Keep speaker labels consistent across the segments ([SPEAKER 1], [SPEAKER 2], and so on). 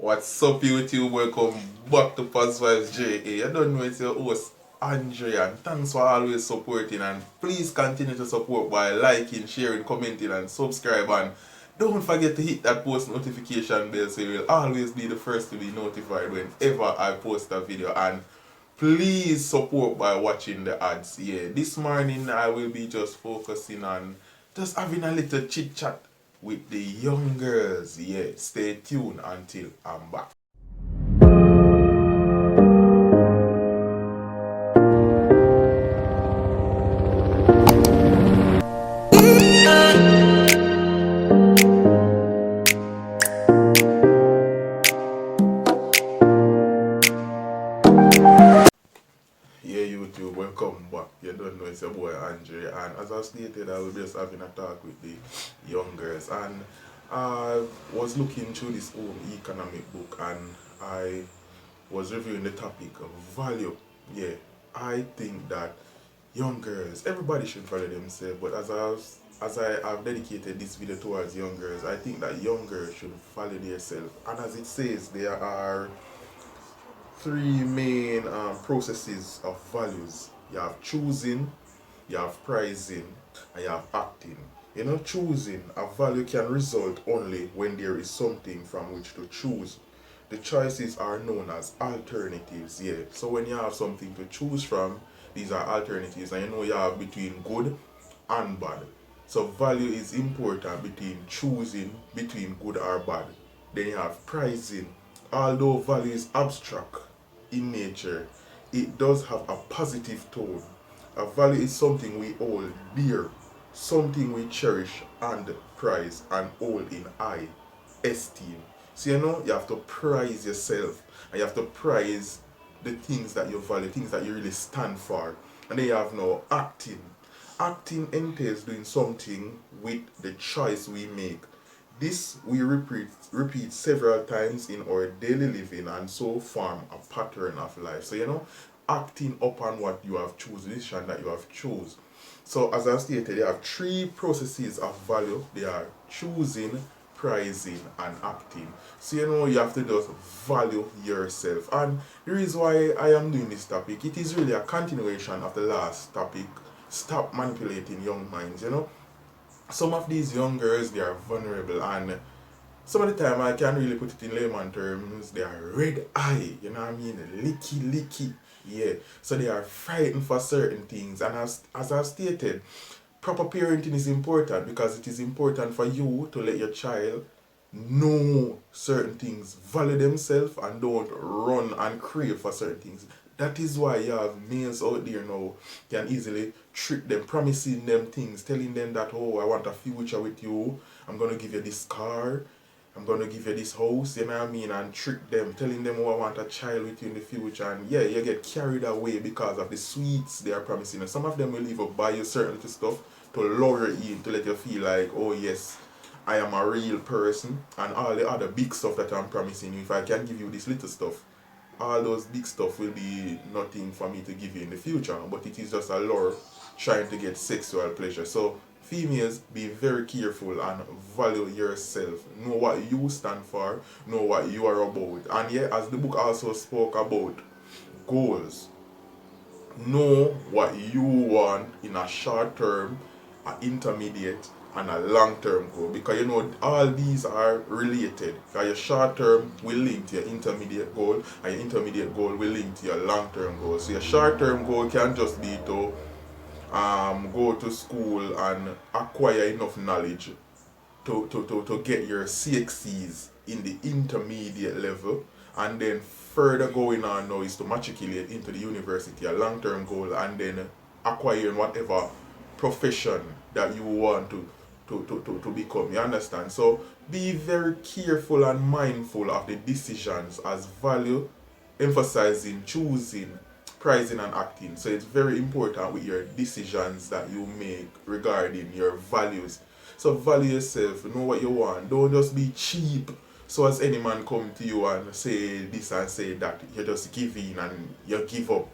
[SPEAKER 1] What's up, YouTube? Welcome back to PosVibes Ja. I don't know, it's your host Andrea, and thanks for always supporting. And please continue to support by liking, sharing, commenting, and subscribe. And don't forget to hit that post notification bell so you will always be the first to be notified whenever I post a video. And please support by watching the ads. Yeah, this morning I will be just focusing on just having a little chit chat with the young girls. Yeah, stay tuned until I'm back. Yeah, YouTube, welcome back. You don't know, it's your boy Andre, and as I stated, I will be just having a talk with the young girls. And I was looking through this home economic book, and I was reviewing the topic of value. Yeah, I think that young girls, everybody should value themselves, but as I have dedicated this video towards young girls, I think that young girls should value themselves. And as it says, there are three main processes of values. You have choosing, you have pricing, and you have acting. You know, choosing a value can result only when there is something from which to choose. The choices are known as alternatives. Yeah. So when you have something to choose from, these are alternatives, and you know you have between good and bad. So value is important between choosing between good or bad. Then you have pricing. Although value is abstract in nature, it does have a positive tone. A value is something we hold dear, something we cherish and prize and hold in high esteem. So you know you have to prize yourself, and you have to prize the things that you value, things that you really stand for. And then you have no acting. Acting entails doing something with the choice we make. This we repeat several times in our daily living and so form a pattern of life. So you know, acting upon what you have chosen, decision that you have chose. So as I stated, there are three processes of value. They are choosing, pricing, and acting. So you know you have to just value yourself. And the reason why I am doing this topic, it is really a continuation of the last topic. Stop manipulating young minds, you know. Some of these young girls, they are vulnerable, and some of the time I can really put it in layman terms, they are red eye, you know what I mean, licky, yeah. So they are frightened for certain things, and as I've stated, proper parenting is important because it is important for you to let your child know certain things, value themselves, and don't run and crave for certain things. That is why you have males out there now can easily trick them, promising them things, telling them that, oh, I want a future with you, I'm gonna give you this car, I'm gonna give you this house, you know what I mean, and trick them, telling them, oh, I want a child with you in the future. And yeah, you get carried away because of the sweets they are promising. And some of them will even buy you certain little stuff to lure you in, to let you feel like, oh yes, I am a real person, and all the other big stuff that I'm promising you, if I can give you this little stuff, all those big stuff will be nothing for me to give you in the future, but it is just a lure trying to get sexual pleasure. So females, be very careful and value yourself. Know what you stand for, know what you are about. And yeah, as the book also spoke about goals, know what you want in a short term, an intermediate, and a long term goal, because you know all these are related. Because your short term will link to your intermediate goal, and your intermediate goal will link to your long term goal. So your short term goal can just be to go to school and acquire enough knowledge to get your CXCs in the intermediate level, and then further going on now is to matriculate into the university, a long term goal, and then acquiring whatever profession that you want to become. You understand? So be very careful and mindful of the decisions, as value emphasizing choosing, pricing, and acting. So it's very important with your decisions that you make regarding your values. So value yourself, know what you want. Don't just be cheap. So as any man come to you and say this and say that, you just give in and you give up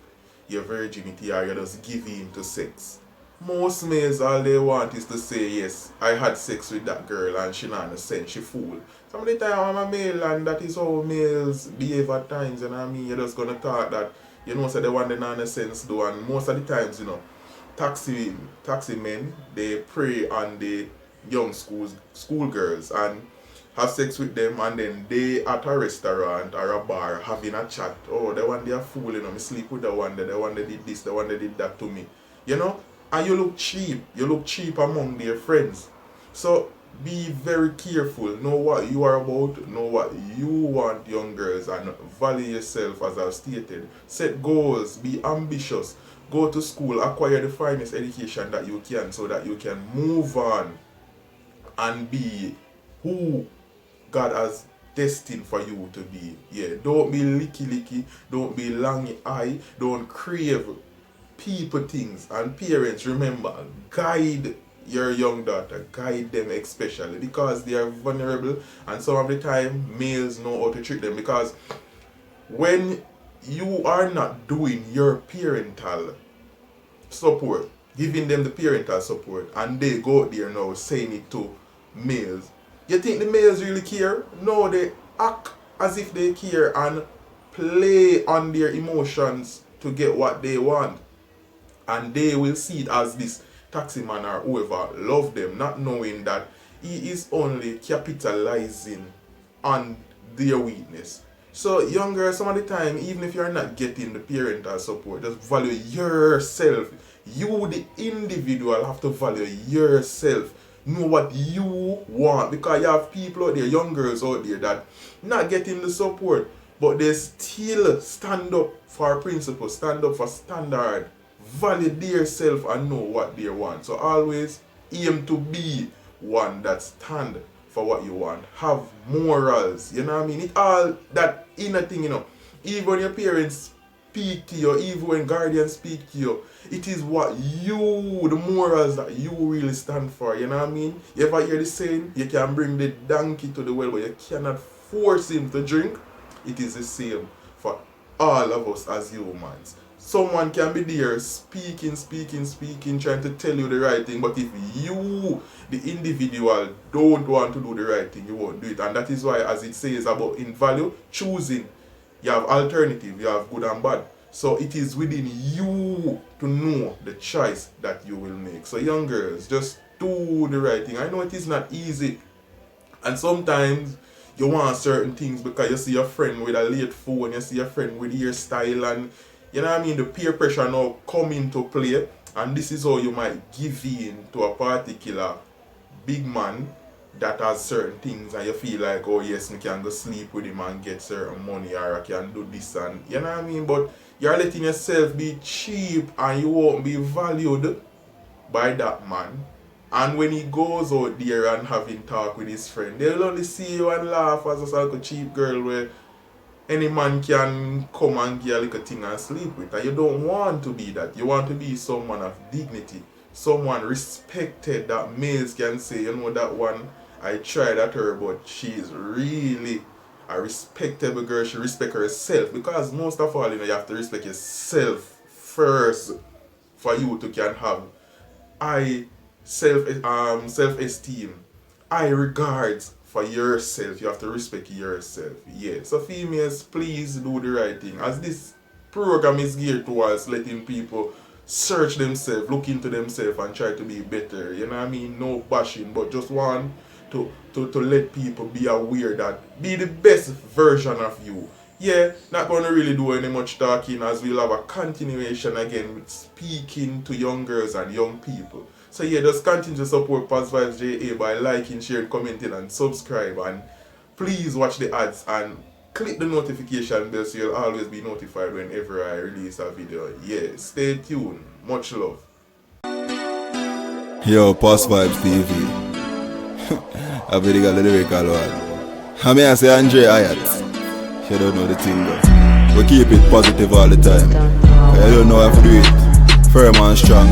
[SPEAKER 1] your virginity, or you just give in to sex. Most males, all they want is to say, yes, I had sex with that girl and she not sense, she fool. Some of the time I'm a male and that is how males behave at times, you know what I mean? You're just gonna talk that, you know, so they want the nonsense do, and most of the times, you know, taxi men, they prey on the young schoolgirls and have sex with them, and then they at a restaurant or a bar having a chat. Oh, the one they are fool, you know, me sleep with the one that did this, the one that did that to me. You know? And you look cheap. You look cheap among their friends. So be very careful. Know what you are about, know what you want, young girls, and value yourself as I've stated. Set goals, be ambitious, go to school, acquire the finest education that you can so that you can move on and be who God has destined for you to be. Yeah, don't be licky, don't be long eye, don't crave people things. And parents, remember, guide your young daughter, guide them especially because they are vulnerable, and some of the time males know how to treat them, because when you are not doing your parental support, giving them the parental support, and they go out there now saying it to males, you think the males really care? No, they act as if they care and play on their emotions to get what they want. And they will see it as this taxi man or whoever love them, not knowing that he is only capitalizing on their weakness. So young girls, some of the time, even if you're not getting the parental support, just value yourself. You, the individual, have to value yourself. Know what you want, because you have people out there, young girls out there, that not getting the support, but they still stand up for principle, stand up for standard, value their self and know what they want. So always aim to be one that stand for what you want. Have morals, you know what I mean? It all that inner thing, you know. Even when your parents speak to you, even when guardians speak to you, it is what you, the morals that you really stand for, you know what I mean? You ever hear the saying, you can bring the donkey to the well, but you cannot force him to drink? It is the same for all of us as humans. Someone can be there speaking, trying to tell you the right thing, but if you, the individual, don't want to do the right thing, you won't do it. And that is why, as it says about in value, choosing, you have alternative, you have good and bad. So it is within you to know the choice that you will make. So young girls, just do the right thing. I know it is not easy, and sometimes you want certain things because you see your friend with a late phone, you see your friend with hairstyle, and you know what I mean, the peer pressure now come into play, and this is how you might give in to a particular big man that has certain things, and you feel like, oh yes, I can go sleep with him and get certain money, or I can do this, and you know what I mean, but you're letting yourself be cheap and you won't be valued by that man. And when he goes out there and having talk with his friend, they'll only see you and laugh as a like a cheap girl where any man can come and get a little thing and sleep with. And you don't want to be that. You want to be someone of dignity, someone respected, that males can say, you know, that one, I tried at her, but she's really a respectable girl. She respects herself, because most of all, you know, you have to respect yourself first for you to can have self-esteem, regards for yourself. You have to respect yourself. Yeah. So females, please do the right thing, as this program is geared towards letting people search themselves, look into themselves and try to be better. You know what I mean? No bashing, but just want to let people be aware that be the best version of you. Yeah, not going to really do any much talking, as we'll have a continuation again with speaking to young girls and young people. So yeah, just continue to support PosVibes Ja by liking, sharing, commenting and subscribe, and please watch the ads and click the notification bell so you'll always be notified whenever I release a video. Yeah, stay tuned. Much love.
[SPEAKER 2] Yo, PosVibes TV. I really got the lyrical one. I mean, I say Andre Ayat. You don't know the thing though. We keep it positive all the time. I don't know how to do it. Firm and strong.